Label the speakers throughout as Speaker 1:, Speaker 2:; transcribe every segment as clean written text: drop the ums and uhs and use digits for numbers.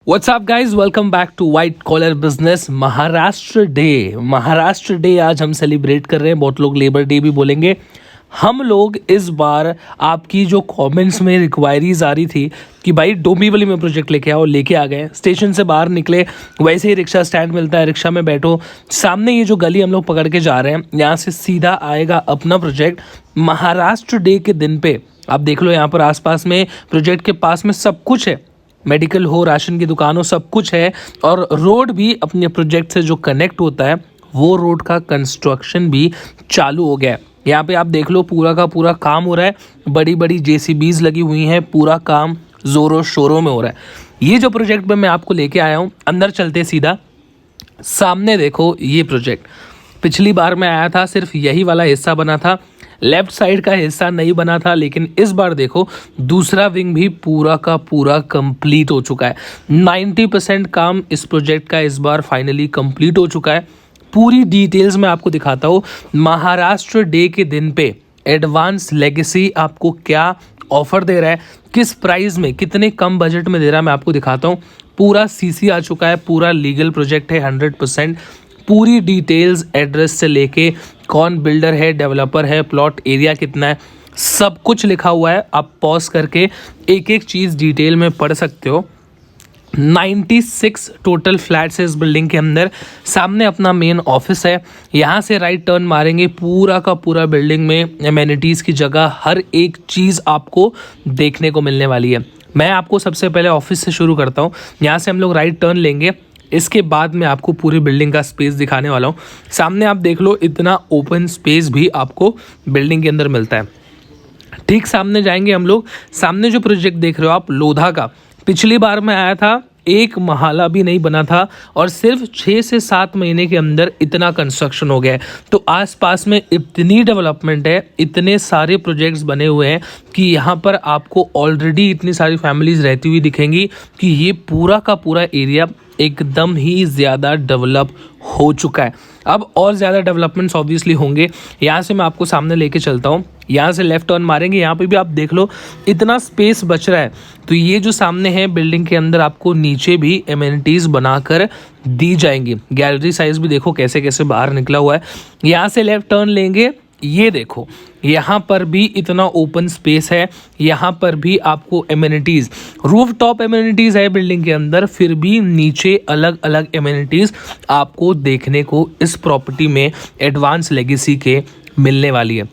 Speaker 1: What's up guys, welcome back to white collar business. Maharashtra day आज हम celebrate कर रहे हैं। बहुत लोग लेबर डे भी बोलेंगे। हम लोग इस बार आपकी जो कमेंट्स में रिक्वायरीज आ रही थी कि भाई डोंबिवली में प्रोजेक्ट लेके आओ, लेके आ गए। स्टेशन से बाहर निकले, वैसे ही रिक्शा स्टैंड मिलता है, रिक्शा में बैठो, सामने ये जो गली हम लोग पकड़ के जा रहे हैं, यहाँ से सीधा आएगा अपना प्रोजेक्ट। महाराष्ट्र डे के दिन पे आप देख लो, यहाँ पर आसपास में प्रोजेक्ट के पास में सब कुछ है, मेडिकल हो, राशन की दुकान हो, सब कुछ है। और रोड भी अपने प्रोजेक्ट से जो कनेक्ट होता है वो रोड का कंस्ट्रक्शन भी चालू हो गया है। यहाँ पे आप देख लो, पूरा का पूरा काम हो रहा है। बड़ी बड़ी जेसीबीज लगी हुई हैं, पूरा काम जोरों शोरों में हो रहा है। ये जो प्रोजेक्ट में मैं आपको लेके आया हूँ, अंदर चलते सीधा। सामने देखो, ये प्रोजेक्ट पिछली बार मैं आया था, सिर्फ यही वाला हिस्सा बना था, लेफ्ट साइड का हिस्सा नहीं बना था। लेकिन इस बार देखो, दूसरा विंग भी पूरा का पूरा कंप्लीट हो चुका है। 90% काम इस प्रोजेक्ट का इस बार फाइनली कंप्लीट हो चुका है। पूरी डिटेल्स मैं आपको दिखाता हूँ। महाराष्ट्र डे के दिन पे एडवांस लेगेसी आपको क्या ऑफर दे रहा है, किस प्राइस में, कितने कम बजट में दे रहा है, मैं आपको दिखाता हूँ। पूरा सीसी आ चुका है, पूरा लीगल प्रोजेक्ट है 100%। पूरी डिटेल्स, एड्रेस से लेके कौन बिल्डर है, डेवलपर है, प्लॉट एरिया कितना है, सब कुछ लिखा हुआ है। आप पॉज करके एक एक चीज़ डिटेल में पढ़ सकते हो। 96 टोटल फ्लैट्स है इस बिल्डिंग के अंदर। सामने अपना मेन ऑफिस है। यहाँ से राइट टर्न मारेंगे, पूरा का पूरा बिल्डिंग में एमेनिटीज़ की जगह हर एक चीज़ आपको देखने को मिलने वाली है। मैं आपको सबसे पहले ऑफिस से शुरू करता हूँ। यहाँ से हम लोग राइट टर्न लेंगे, इसके बाद मैं आपको पूरी बिल्डिंग का स्पेस दिखाने वाला हूँ। सामने आप देख लो, इतना ओपन स्पेस भी आपको बिल्डिंग के अंदर मिलता है। ठीक सामने जाएंगे हम लोग। सामने जो प्रोजेक्ट देख रहे हो आप, लोधा का, पिछली बार मैं आया था, एक महाला भी नहीं बना था और सिर्फ 6 से 7 महीने के अंदर इतना कंस्ट्रक्शन हो गया है। तो आसपास में इतनी डेवलपमेंट है, इतने सारे प्रोजेक्ट्स बने हुए हैं कि यहाँ पर आपको ऑलरेडी इतनी सारी फैमिलीज रहती हुई दिखेंगी कि ये पूरा का पूरा एरिया एकदम ही ज़्यादा डेवलप हो चुका है। अब और ज़्यादा डेवलपमेंट्स ऑब्वियसली होंगे। यहाँ से मैं आपको सामने लेके चलता हूँ। यहाँ से लेफ्ट टर्न मारेंगे, यहाँ पे भी आप देख लो इतना स्पेस बच रहा है। तो ये जो सामने है बिल्डिंग के अंदर, आपको नीचे भी एमेनिटीज़ बनाकर दी जाएंगी। गैलरी साइज भी देखो कैसे कैसे बाहर निकला हुआ है। यहाँ से लेफ्ट टर्न लेंगे, ये देखो यहाँ पर भी इतना ओपन स्पेस है। यहाँ पर भी आपको एमेनिटीज़, रूफ टॉप एमेनिटीज़ है बिल्डिंग के अंदर, फिर भी नीचे अलग अलग एमेनिटीज़ आपको देखने को इस प्रॉपर्टी में एडवांस लेगेसी के मिलने वाली है।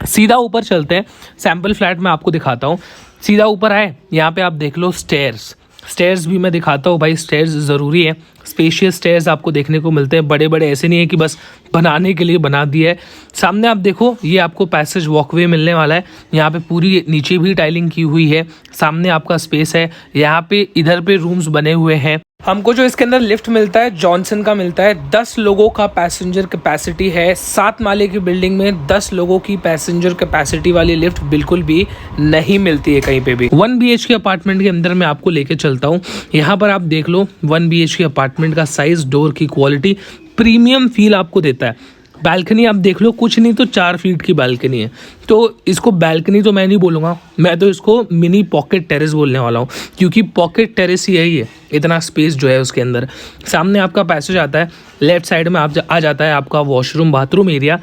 Speaker 1: सीधा ऊपर चलते हैं, सैम्पल फ्लैट में आपको दिखाता हूँ। सीधा ऊपर आए, यहाँ पे आप देख लो स्टेयर्स भी मैं दिखाता हूँ। भाई स्टेयर्स ज़रूरी है, स्पेशियस स्टेयर्स आपको देखने को मिलते हैं। बड़े बड़े ऐसे नहीं है कि बस बनाने के लिए बना दिया है। सामने आप देखो, ये आपको पैसेज वॉकवे मिलने वाला है। यहाँ पे पूरी नीचे भी टाइलिंग की हुई है। सामने आपका स्पेस है, यहाँ पे इधर पे रूम्स बने हुए हैं। हमको जो इसके अंदर लिफ्ट मिलता है, जॉनसन का मिलता है। 10 लोगों का पैसेंजर कैपेसिटी है। 7 माले की बिल्डिंग में 10 लोगों की पैसेंजर कैपेसिटी वाली लिफ्ट बिल्कुल भी नहीं मिलती है कहीं पे भी। 1 BHK अपार्टमेंट के अंदर मैं आपको लेके चलता हूँ। यहाँ पर आप देख लो 1 BHK अपार्टमेंट का साइज, डोर की क्वालिटी, प्रीमियम फील आपको देता है। बैल्कनी आप देख लो, कुछ नहीं तो 4 फीट की बैल्कनी है। तो इसको बैल्कनी तो मैं नहीं बोलूँगा, मैं तो इसको मिनी पॉकेट टेरेस बोलने वाला हूँ, क्योंकि पॉकेट टेरेस ही है ये। इतना स्पेस जो है उसके अंदर। सामने आपका पैसेज आता है, लेफ्ट साइड में आ जाता है आपका वॉशरूम बाथरूम एरिया।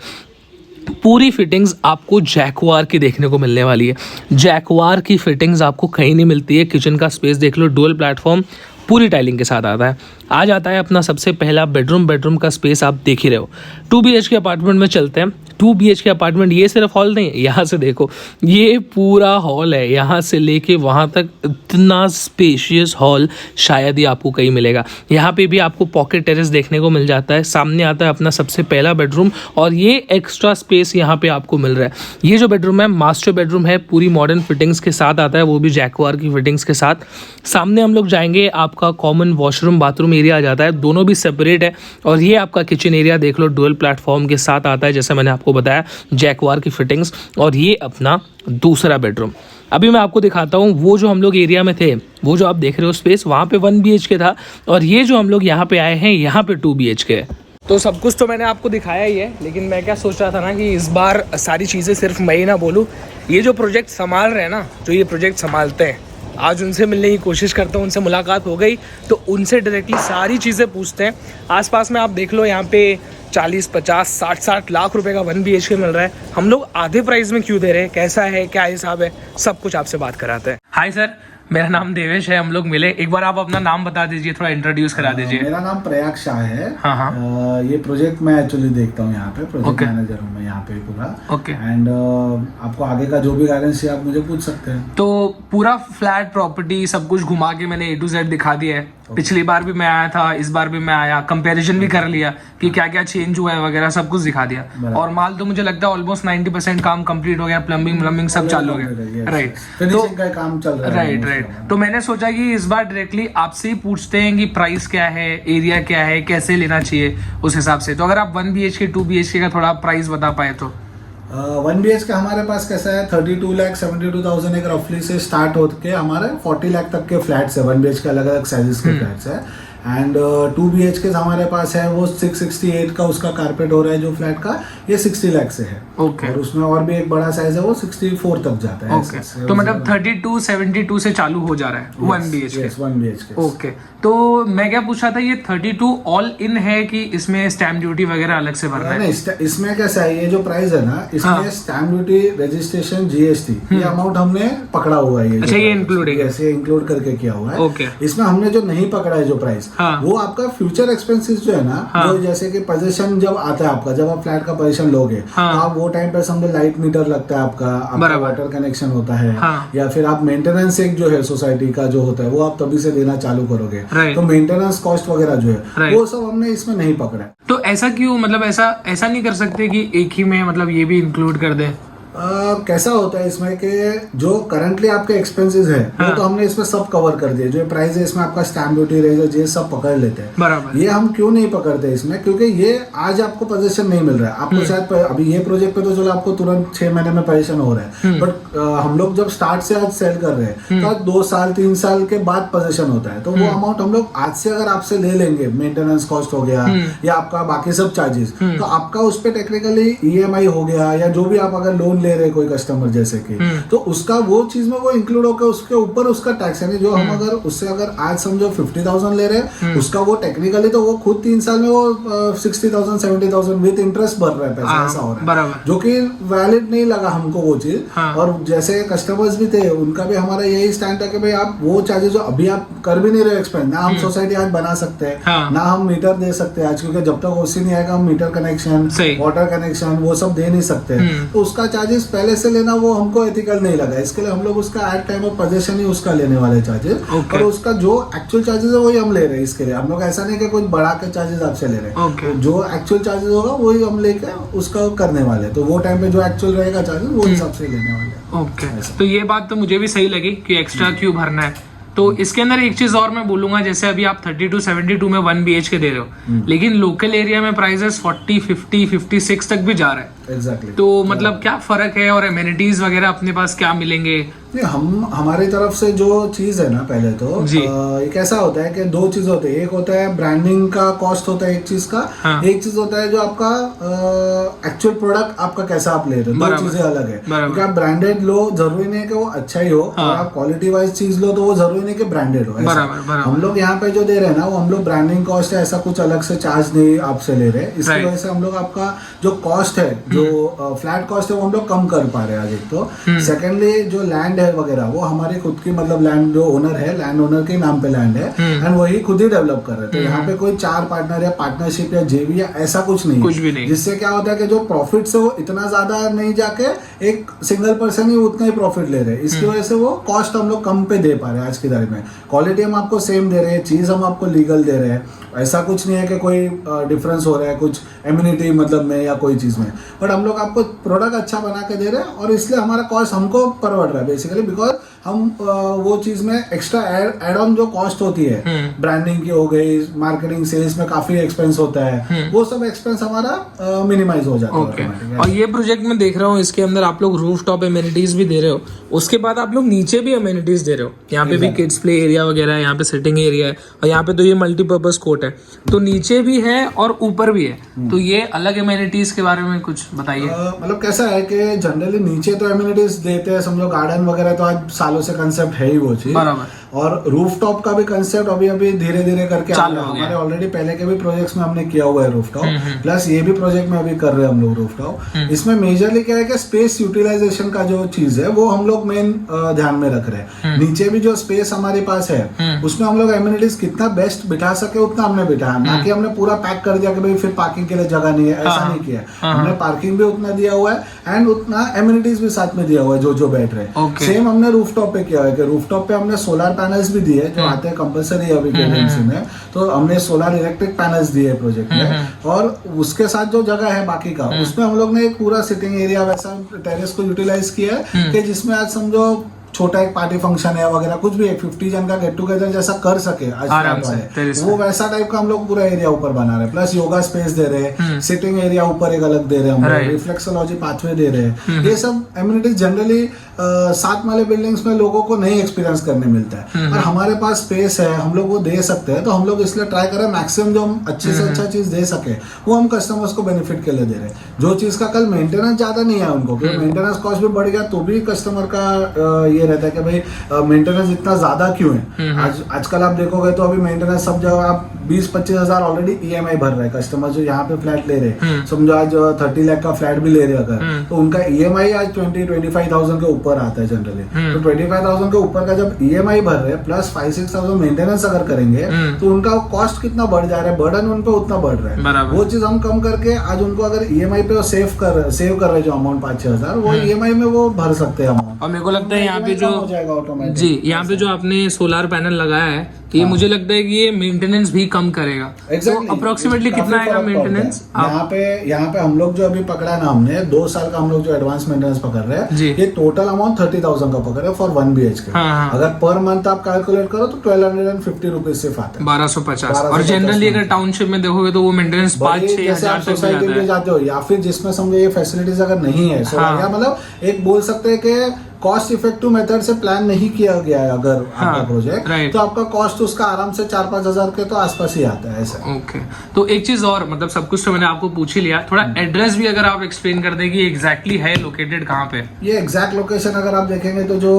Speaker 1: पूरी फिटिंग्स आपको जैक्वार की देखने को मिलने वाली है। जैक्वार की फिटिंग्स आपको कहीं नहीं मिलती है। किचन का स्पेस देख लो, डुअल प्लेटफॉर्म पूरी टाइलिंग के साथ आता है। आ जाता है अपना सबसे पहला बेडरूम का स्पेस आप देख ही रहे हो। 2 BHK अपार्टमेंट में चलते हैं। 2 BHK अपार्टमेंट, ये सिर्फ हॉल नहीं है, यहाँ से देखो ये पूरा हॉल है। यहाँ से लेके वहाँ तक इतना स्पेशियस हॉल शायद ही आपको कहीं मिलेगा। यहाँ पे भी आपको पॉकेट टेरेस देखने को मिल जाता है। सामने आता है अपना सबसे पहला बेडरूम और ये एक्स्ट्रा स्पेस यहाँ पे आपको मिल रहा है। ये जो बेडरूम है मास्टर बेडरूम है, पूरी मॉडर्न फिटिंग्स के साथ आता है, वो भी जैक्वार की फिटिंग्स के साथ। सामने हम लोग जाएंगे, आपका कॉमन वॉशरूम बाथरूम एरिया आ जाता है, दोनों भी सेपरेट है। और ये आपका किचन एरिया देख लो, डुअल प्लेटफॉर्म के साथ आता है, जैसे मैंने आपको बताया, जैक्वार की फिटिंग्स। और ये अपना दूसरा बेडरूम। अभी मैं आपको दिखाता हूँ, वो जो हम लोग एरिया में थे, वो जो आप देख रहे हो स्पेस, वहाँ पे 1 BHK था और ये जो हम लोग यहाँ पे आए हैं, यहाँ पे 2 BHK है। तो सब कुछ तो मैंने आपको दिखाया ही है, लेकिन मैं क्या सोच रहा था ना कि इस बार सारी चीज़ें सिर्फ मैं ही ना बोलूँ। ये जो प्रोजेक्ट संभाल रहे हैं ना, जो ये प्रोजेक्ट संभालते हैं, आज उनसे मिलने की कोशिश करता हूँ। उनसे मुलाकात हो गई तो उनसे डायरेक्टली सारी चीज़ें पूछते हैं। आसपास में आप देख लो, यहाँ पे 40, 50, 60 लाख रुपए का 1 BHK मिल रहा है। हम लोग आधे प्राइस में क्यों दे रहे हैं, कैसा है, क्या हिसाब है, सब कुछ आपसे बात कराते हैं। हाय सर, मेरा नाम देवेश है, हम लोग मिले। एक बार आप अपना नाम बता दीजिए, थोड़ा इंट्रोड्यूस करा दीजिए।
Speaker 2: मेरा नाम प्रयाग शाह है।
Speaker 1: हाँ हाँ।
Speaker 2: ये प्रोजेक्ट मैं एक्चुअली देखता हूँ यहाँ पे, प्रोजेक्ट मैनेजर हूँ मैं यहाँ पे पूरा।
Speaker 1: ओके।
Speaker 2: एंड आपको आगे का जो भी गाइडेंस चाहिए आप मुझे पूछ सकते हैं।
Speaker 1: तो पूरा फ्लैट प्रॉपर्टी सब कुछ घुमा के मैंने A to Z दिखा दिया है। पिछली बार भी मैं आया था, इस बार भी मैं आया, कंपैरिजन भी कर लिया कि क्या क्या चेंज हुआ है वगैरह, सब कुछ दिखा दिया। और माल तो मुझे लगता है ऑलमोस्ट 90% काम कंप्लीट हो गया, प्लम्बिंग सब चालू हो गया। राइट,
Speaker 2: फिनिशिंग का काम चल रहा है।
Speaker 1: राइट। तो मैंने सोचा कि इस बार डायरेक्टली आपसे ही पूछते हैं कि प्राइस क्या है, एरिया क्या है, कैसे लेना चाहिए उस हिसाब से। तो अगर आप 1 BHK 2 BHK का थोड़ा प्राइस बता पाए तो।
Speaker 2: 1 BHK हमारे पास कैसा है, 32,72,000 एक रफली से स्टार्ट होके हमारे 40 लाख तक के फ्लैट्स है। 1 BHK अलग अलग साइजेस के फ्लैट्स है। एंड 2 BHK हमारे पास है, वो 668 का उसका कारपेट हो रहा है जो फ्लैट का, ये 60 लाख से है।
Speaker 1: ओके।
Speaker 2: और उसमें और भी एक बड़ा साइज है, वो 64 तक जाता है।
Speaker 1: ओके। तो मतलब 32, 72 से चालू हो जा रहा है 1 BHK।
Speaker 2: 1 BHK।
Speaker 1: ओके। तो मैं क्या पूछा था, ये 32 ऑल इन है कि इसमें स्टैम्प ड्यूटी वगैरह अलग से भरना है?
Speaker 2: नहीं, इसमें कैसा है, ये जो प्राइस है ना, इसमें स्टैम्प ड्यूटी, रजिस्ट्रेशन, GST ये अमाउंट हमने पकड़ा हुआ है।
Speaker 1: अच्छा, ये इंक्लूडिंग है?
Speaker 2: ऐसे इंक्लूड करके किया हुआ है।
Speaker 1: ओके।
Speaker 2: इसमें हमने जो नहीं पकड़ा है जो प्राइस, वो आपका फ्यूचर एक्सपेंसेस जो है ना, जो जैसे कि पोजीशन जब आता है आपका, जब आप फ्लैट का पोजीशन लोगे तो आप वो टाइम पे समझो लाइट मीटर लगता है आपका वाटर कनेक्शन होता है, या फिर आप मेंटेनेंस एक जो है सोसाइटी का जो होता है वो आप तभी से देना चालू करोगे। तो मेंटेनेंस कॉस्ट वगैरह जो है वो सब हमने इसमें नहीं पकड़ा है।
Speaker 1: तो ऐसा क्यों, मतलब ऐसा नहीं कर सकते कि एक ही में मतलब ये भी इंक्लूड कर दे?
Speaker 2: कैसा होता है इसमें कि जो करंटली आपके एक्सपेंसेस है वो तो हमने इसमें सब कवर कर दिए। जो प्राइस है इसमें आपका स्टैम्प ड्यूटी रहेगा, ये सब पकड़ लेते हैं। बराबर। ये हम क्यों नहीं पकड़ते इसमें, क्योंकि ये आज आपको पोजीशन नहीं मिल रहा है। आपको शायद अभी ये प्रोजेक्ट पे तो चलो आपको तुरंत 6 महीने में पोजीशन हो रहा है, बट हम लोग जब स्टार्ट से आज सेल कर रहे हैं तो 2 साल 3 साल के बाद पोजीशन होता है। तो वो अमाउंट हम लोग आज से अगर आपसे ले लेंगे, मेंटेनेंस कॉस्ट हो गया या आपका बाकी सब चार्जेस, तो आपका उस पर टेक्निकली EMI हो गया, या जो भी आप अगर लोन ले रहे कोई कस्टमर जैसे कि, तो उसका वो चीज में वो इंक्लूड होकर उसके ऊपर उसका टैक्स, यानी जो हम अगर उससे अगर आज समझो 50,000 ले रहे हैं, उसका वो टेक्निकली तो वो खुद 3 साल में वो 60,000 70,000 विद इंटरेस्ट भर रहा है पैसा। ऐसा हो रहा है जो कि वैलिड नहीं लगा हमको वो चीज। और जैसे कस्टमर्स भी थे उनका भी हमारा यही स्टैंड था कि भाई आप वो चार्जेस जो अभी आप कर भी नहीं रहे एक्सपेंड, ना हम सोसाइटी आज बना सकते हैं, ना हम मीटर दे सकते हैं आज, क्योंकि जब तक OC नहीं आएगा हम मीटर कनेक्शन, वाटर कनेक्शन वो सब दे नहीं सकते। तो उसका चार्जेस पहले से लेना वो हमको एथिकल नहीं लगा। इसके लिए हम लोग उसका एट टाइम ऑफ पोजीशन ही उसका लेने वाले चार्जेस, और उसका जो एक्चुअल चार्जेस है वही हम ले रहे हैं। इसके लिए हम लोग ऐसा नहीं कि कुछ बढ़ा के चार्जेस आपसे ले रहे हैं। जो एक्चुअल चार्जेस होगा वही हम लेके उसका करने वाले, तो वो टाइम पे जो एक्चुअल रहेगा चार्जेस वो हिसाब से लेने वाले।
Speaker 1: ओके। तो ये बात तो मुझे भी सही लगी कि एक्स्ट्रा क्यों भरना है। तो इसके अंदर एक चीज और मैं बोलूंगा, जैसे अभी आप 32, 72 में 1 BHK दे रहे हो, लेकिन लोकल एरिया में प्राइसेस 40, 50, 56 तक भी जा रहा है।
Speaker 2: Exactly.
Speaker 1: तो मतलब क्या फर्क है, और एमिनिटीज वगैरह अपने पास क्या मिलेंगे?
Speaker 2: हम हमारी तरफ से जो चीज है ना, पहले तो एक ऐसा होता है कि 2 चीज होते हैं। एक होता है ब्रांडिंग का कॉस्ट होता है एक चीज का, एक चीज होता है जो आपका एक्चुअल प्रोडक्ट आपका कैसा आप ले रहे हो। 2 चीजें अलग है। क्योंकि आप ब्रांडेड लो जरूरी नहीं है कि वो अच्छा ही हो, और आप क्वालिटी वाइज चीज लो तो वो जरूरी नहीं कि ब्रांडेड हो। हम लोग यहाँ पे जो दे रहे हैं ना, वो हम लोग ब्रांडिंग कॉस्ट है, ऐसा कुछ अलग से चार्ज नहीं आपसे ले रहे। इसकी वजह से हम लोग आपका जो कॉस्ट है, जो फ्लैट कॉस्ट है, वो हम लोग कम कर पा रहे हैं आज एक तो। सेकेंडली जो लैंड है वगैरह वो हमारी खुद की, मतलब लैंड जो ओनर है, लैंड ओनर के नाम पे लैंड है, एंड वही खुद ही डेवलप कर रहे हैं। तो यहाँ पे कोई 4 पार्टनर या पार्टनरशिप या JV या ऐसा कुछ नहीं, जिससे क्या होता है कि जो प्रॉफिट से वो इतना ज्यादा नहीं जाके एक सिंगल पर्सन ही उतना ही प्रॉफिट ले रहे हैं। इसकी वजह से वो कॉस्ट हम लोग कम पे दे पा रहे हैं आज की तारीख में। क्वालिटी हम आपको सेम दे रहे हैं, चीज हम आपको लीगल दे रहे हैं। ऐसा कुछ नहीं है कि कोई डिफरेंस हो रहा है कुछ एम्यूनिटी मतलब में या कोई चीज में, बट हम लोग आपको प्रोडक्ट अच्छा बना के दे रहे हैं, और इसलिए हमारा कॉस्ट हमको परवड़ रहा है बेसिकली। बिकॉज हम वो चीज में एक्स्ट्रा एड ऑन जो कॉस्ट होती है, ब्रांडिंग की हो गई, मार्केटिंग सेल्स में काफी एक्सपेंस होता है, वो सब एक्सपेंस हमारा मिनिमाइज हो जाता है।
Speaker 1: और ये प्रोजेक्ट में देख रहा हूँ, इसके अंदर आप लोग रूफ टॉप एमिनिटीज भी दे रहे हो, उसके बाद आप लोग नीचे भी एमिनिटीज दे रहे हो। यहाँ पे भी किड्स प्ले एरिया वगैरह है, यहाँ पे सिटिंग एरिया है, और यहाँ पे तो ये मल्टीपर्पज कोर्ट है। तो नीचे भी है और ऊपर भी है, तो ये अलग एमिनिटीज के बारे में कुछ बताइए।
Speaker 2: मतलब कैसा है कि जनरली नीचे तो एमिनिटीज देते हैं, समझो गार्डन वगैरह तो आज साल सालों से कंसेप्ट है ही वो चीज। और रूफटॉप का भी कंसेप्ट अभी अभी धीरे धीरे करके आ रहा है। हमारे ऑलरेडी पहले के भी प्रोजेक्ट्स में हमने किया हुआ है रूफटॉप, प्लस ये भी प्रोजेक्ट में अभी कर रहे हैं हम लोग रूफटॉप। इसमें मेजरली क्या है कि स्पेस यूटिलाइजेशन का जो चीज है वो हम लोग मेन ध्यान में रख रहे हैं। नीचे भी जो स्पेस हमारे पास है उसमें हम लोग एमिनिटीज कितना बेस्ट बिठा सके उतना हमने बिठाया, ना कि हमने पूरा पैक कर दिया कि भाई फिर पार्किंग के लिए जगह नहीं है, ऐसा नहीं किया। हमने पार्किंग भी उतना दिया हुआ है एंड उतना एमिनिटीज भी साथ में दिया हुआ है जो बैठ रहे हैं। सेम हमने रूफटॉप पे किया है कि रूफटॉप पे हमने सोलर पैनल्स भी दिए जो आते हैं कंपलसरी अभी के एजेंसी में, तो हमने सोलर इलेक्ट्रिक पैनल्स दिए प्रोजेक्ट में। और उसके साथ जो जगह है बाकी का उसमें हम लोग ने एक पूरा सिटिंग एरिया वैसा टेरेस को यूटिलाइज किया है कि जिसमें आज समझो छोटा एक पार्टी फंक्शन है वगैरह कुछ भी 50 जन का गेट टुगेदर जैसा कर सके आराम से, वो वैसा टाइप का हम लोग पूरा एरिया ऊपर बना रहे हैं। प्लस योगा स्पेस दे रहे हैं, सिटिंग एरिया ऊपर एक अलग दे रहे हैं हम लोग, रिफ्लेक्सोलॉजी पाथवे दे रहे हैं। ये सब एमिनिटीज जनरली 7 वाले बिल्डिंग्स में लोगों को नहीं एक्सपीरियंस करने मिलता है, और हमारे पास स्पेस है, हम लोग वो दे सकते हैं। तो हम लोग इसलिए ट्राई करें मैक्सिमम जो हम अच्छे से अच्छा चीज दे सके वो हम कस्टमर्स को बेनिफिट के लिए दे रहे हैं। जो चीज का कल मेंटेनेंस ज्यादा नहीं है उनको, क्योंकि मेंटेनेंस कॉस्ट भी बढ़ गया तो भी कस्टमर का ये रहता है कि भाई मेंटेनेंस इतना ज्यादा क्यों है। आजकल आप देखोगे तो अभी मेंटेनेंस सब जगह आप 20-25 हजार ऑलरेडी EMI भर रहे हैं कस्टमर जो यहाँ पे फ्लैट ले रहे हैं। समझो आज 30 लाख का फ्लैट भी ले रहे हैं अगर, तो उनका EMI आज 20-25,000 के ऊपर आता है जनरली। तो 25,000 के ऊपर का जब EMI भर रहे हैं प्लस 5-6,000 मेंटेनेंस अगर करेंगे तो उनका कॉस्ट कितना बढ़ जा रहा है, बर्डन उन पे उतना बढ़ रहा है। वो चीज हम कम करके आज उनको अगर EMI पे सेव कर रहे जो अमाउंट 5-6 हजार वो EMI में वो भर सकते हैं अमाउंट।
Speaker 1: और मेरे को लगता है यहाँ पे जो जी यहाँ पे जो आपने सोलर पैनल लगाया है ये मुझे लगता है कि ये मेंटेनेंस भी कम करेगा।
Speaker 2: Exactly.
Speaker 1: तो अप्रोक्सीमेटली कितना आएगा मेंटेनेंस?
Speaker 2: यहाँ पे हम लोग जो अभी पकड़ा ना हमने 2 साल का हम लोग जो एडवांस मेंटेनेंस पकड़ रहे हैं ये टोटल अमाउंट 30,000 का पकड़ रहे हैं फॉर 1 BHK। अगर पर मंथ आप कैलकुलेट करो तो 1250 रुपीज सिर्फ आता है,
Speaker 1: 1250। और जनरली अगर टाउनशिप में देखोगे तो वो मेंटेनेंस 5-6 हजार
Speaker 2: सोसाइटी में जाते हो या फिर जिसमें समझो ये फैसिलिटीज अगर नहीं है, या मतलब एक बोल सकते हैं कि कॉस्ट इफेक्टिव मेथड से प्लान नहीं किया गया है अगर आपका प्रोजेक्ट, तो आपका कॉस्ट उसका आराम से 4-5 हजार के तो आसपास ही आता है ऐसा।
Speaker 1: ओके, तो एक चीज और, मतलब सब कुछ तो मैंने आपको पूछ ही लिया, थोड़ा एड्रेस भी अगर आप एक्सप्लेन कर दें कि एग्जैक्टली है लोकेटेड कहाँ पे? ये
Speaker 2: एग्जैक्ट लोकेशन अगर आप देखेंगे तो जो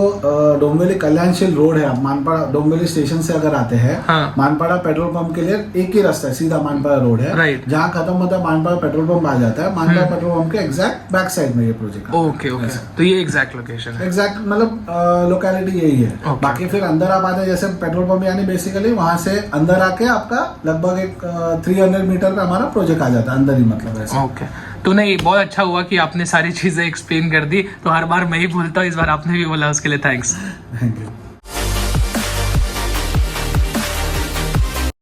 Speaker 2: डोंबिवली कल्याणशील रोड है, मानपाड़ा डोंबिवली स्टेशन से अगर आते हैं मानपाड़ा पेट्रोल पंप के लिए एक ही रास्ता है, सीधा मानपाड़ा रोड है, जहाँ खत्म होता है मानपाड़ा पेट्रोल पंप आ जाता है। मानपाड़ा पेट्रोल पंप के एग्जैक्ट बैक साइड में ये प्रोजेक्ट।
Speaker 1: ओके, तो ये एग्जैक्ट लोकेशन है,
Speaker 2: एग्जैक्ट मतलब लोकेलिटी यही है। बाकी फिर अंदर आप आते हैं जैसे पेट्रोल पंप यानी बेसिकली वहां से अंदर आके आपका लगभग एक 300 मीटर पे हमारा प्रोजेक्ट आ जाता है अंदर ही, मतलब ऐसा।
Speaker 1: ओके, तो नहीं बहुत अच्छा हुआ कि आपने सारी चीजें एक्सप्लेन कर दी, तो हर बार मैं ही बोलता हूँ, इस बार आपने भी बोला, उसके लिए थैंक्स।
Speaker 2: Thank you.